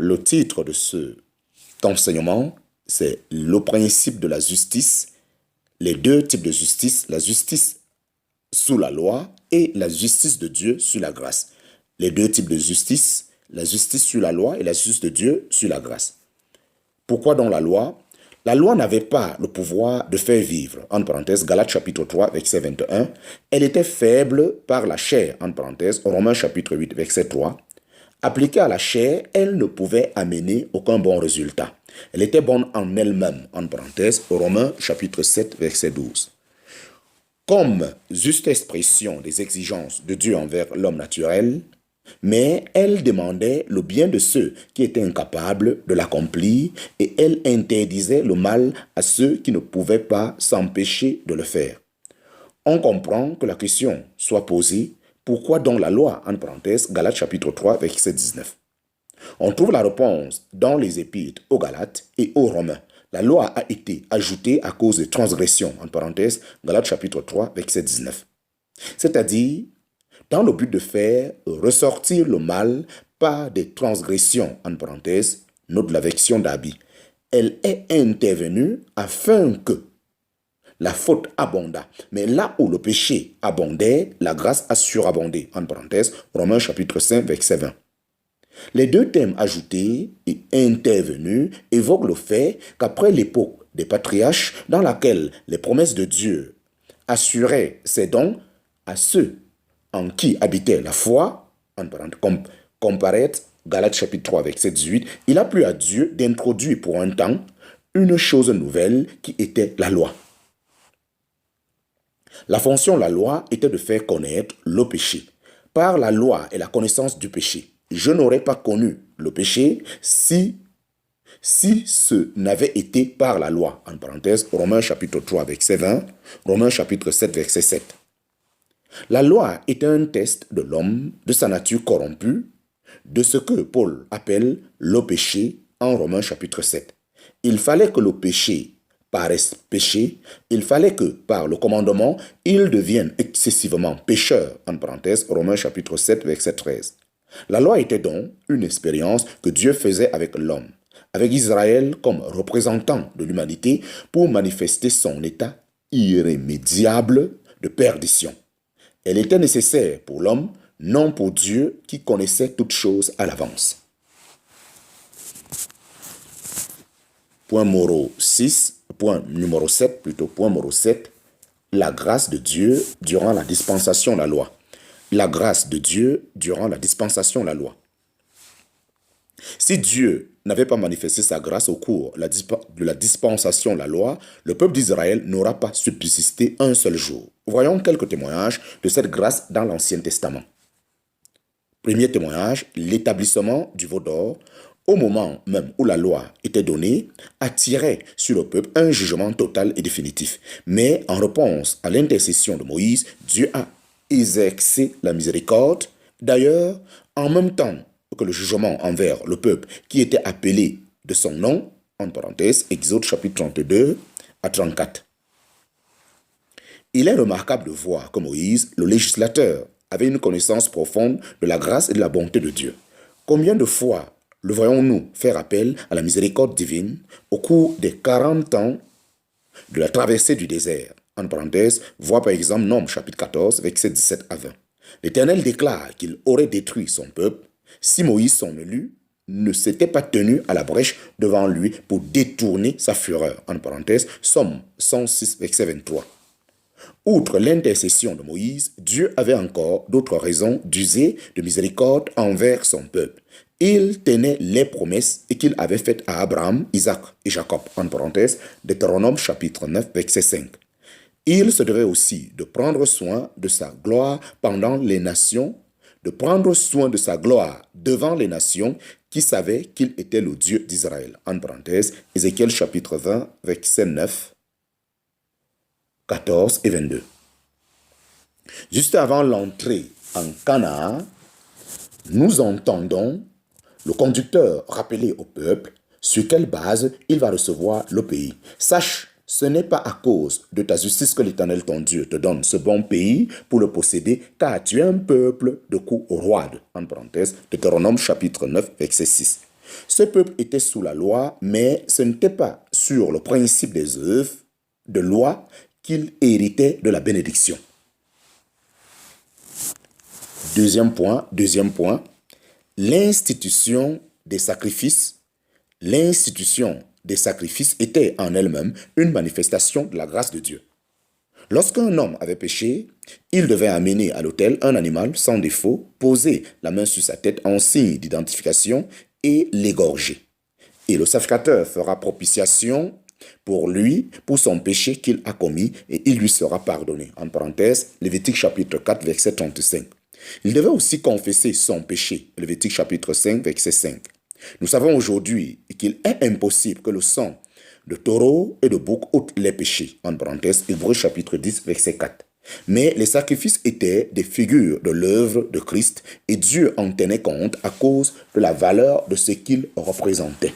Le titre de cet enseignement, c'est le principe de la justice, les deux types de justice, la justice sous la loi et la justice de Dieu sur la grâce. Les deux types de justice, la justice sur la loi et la justice de Dieu sur la grâce. Pourquoi donc la loi? La loi n'avait pas le pouvoir de faire vivre, entre parenthèses, Galates chapitre 3, verset 21. Elle était faible par la chair, entre parenthèses, Romains chapitre 8, verset 3. Appliquée à la chair, elle ne pouvait amener aucun bon résultat. Elle était bonne en elle-même, entre parenthèses, Romains chapitre 7, verset 12. Comme juste expression des exigences de Dieu envers l'homme naturel, mais elle demandait le bien de ceux qui étaient incapables de l'accomplir et elle interdisait le mal à ceux qui ne pouvaient pas s'empêcher de le faire. On comprend que la question soit posée, pourquoi donc la loi, entre parenthèses, Galates chapitre 3, verset 19. On trouve la réponse dans les épîtres aux Galates et aux Romains. La loi a été ajoutée à cause des transgressions, entre parenthèses, Galates chapitre 3, verset 19. C'est-à-dire, dans le but de faire ressortir le mal par des transgressions, entre parenthèses, note la version d'Abi. Elle est intervenue afin que la faute abonda. Mais là où le péché abondait, la grâce a surabondé, entre parenthèses, Romains chapitre 5, verset 20. Les deux thèmes ajoutés et intervenus évoquent le fait qu'après l'époque des patriarches, dans laquelle les promesses de Dieu assuraient ses dons à ceux en qui habitait la foi, comme comparaît Galates chapitre 3, verset 18, il a plu à Dieu d'introduire pour un temps une chose nouvelle qui était la loi. La fonction de la loi était de faire connaître le péché. Par la loi et la connaissance du péché, je n'aurais pas connu le péché si ce n'avait été par la loi. En parenthèse, Romains chapitre 3, verset 20, Romains chapitre 7, verset 7. La loi était un test de l'homme, de sa nature corrompue, de ce que Paul appelle le péché en Romains chapitre 7. Il fallait que le péché paraisse péché, il fallait que par le commandement, il devienne excessivement pécheur, en parenthèse, Romains chapitre 7, verset 13. La loi était donc une expérience que Dieu faisait avec l'homme, avec Israël comme représentant de l'humanité pour manifester son état irrémédiable de perdition. Elle était nécessaire pour l'homme, non pour Dieu qui connaissait toutes choses à l'avance. Point numéro 7, la grâce de Dieu durant la dispensation de la loi. La grâce de Dieu durant la dispensation de la loi. Si Dieu n'avait pas manifesté sa grâce au cours de la dispensation de la loi, le peuple d'Israël n'aura pas subsisté un seul jour. Voyons quelques témoignages de cette grâce dans l'Ancien Testament. Premier témoignage, l'établissement du veau d'or, au moment même où la loi était donnée, attirait sur le peuple un jugement total et définitif. Mais en réponse à l'intercession de Moïse, Dieu a exercé la miséricorde. D'ailleurs, en même temps que le jugement envers le peuple qui était appelé de son nom, en parenthèse, Exode chapitre 32 à 34. Il est remarquable de voir que Moïse, le législateur, avait une connaissance profonde de la grâce et de la bonté de Dieu. Combien de fois le voyons-nous faire appel à la miséricorde divine au cours des 40 ans de la traversée du désert? En parenthèse, vois par exemple Nombre chapitre 14, versets 17 à 20. L'Éternel déclare qu'il aurait détruit son peuple si Moïse, son élu, ne s'était pas tenu à la brèche devant lui pour détourner sa fureur. En parenthèse, Somme 106, verset 23. Outre l'intercession de Moïse, Dieu avait encore d'autres raisons d'user de miséricorde envers son peuple. Il tenait les promesses qu'il avait faites à Abraham, Isaac et Jacob. En parenthèse, Deutéronome chapitre 9, verset 5. Il se devait aussi de prendre soin de sa gloire pendant les nations, de prendre soin de sa gloire devant les nations qui savaient qu'il était le Dieu d'Israël. En parenthèse, Ézéchiel chapitre 20, verset 9, 14 et 22. Juste avant l'entrée en Canaan, nous entendons le conducteur rappeler au peuple sur quelle base il va recevoir le pays. Sache, ce n'est pas à cause de ta justice que l'Éternel ton Dieu te donne ce bon pays pour le posséder, car tu es un peuple de cou roide. En parenthèse, Deutéronome chapitre 9, verset 6. Ce peuple était sous la loi, mais ce n'était pas sur le principe des œuvres de loi qu'il héritait de la bénédiction. Deuxième point, l'institution des sacrifices était en elle-même une manifestation de la grâce de Dieu. Lorsqu'un homme avait péché, il devait amener à l'autel un animal sans défaut, poser la main sur sa tête en signe d'identification et l'égorger. Et le sacrificateur fera propitiation pour lui, pour son péché qu'il a commis, et il lui sera pardonné. En parenthèse, Lévitique chapitre 4, verset 35. Il devait aussi confesser son péché. Lévitique chapitre 5, verset 5. Nous savons aujourd'hui qu'il est impossible que le sang de taureau et de bouc ôte les péchés. En parenthèse, Hébreux chapitre 10, verset 4. Mais les sacrifices étaient des figures de l'œuvre de Christ et Dieu en tenait compte à cause de la valeur de ce qu'ils représentaient.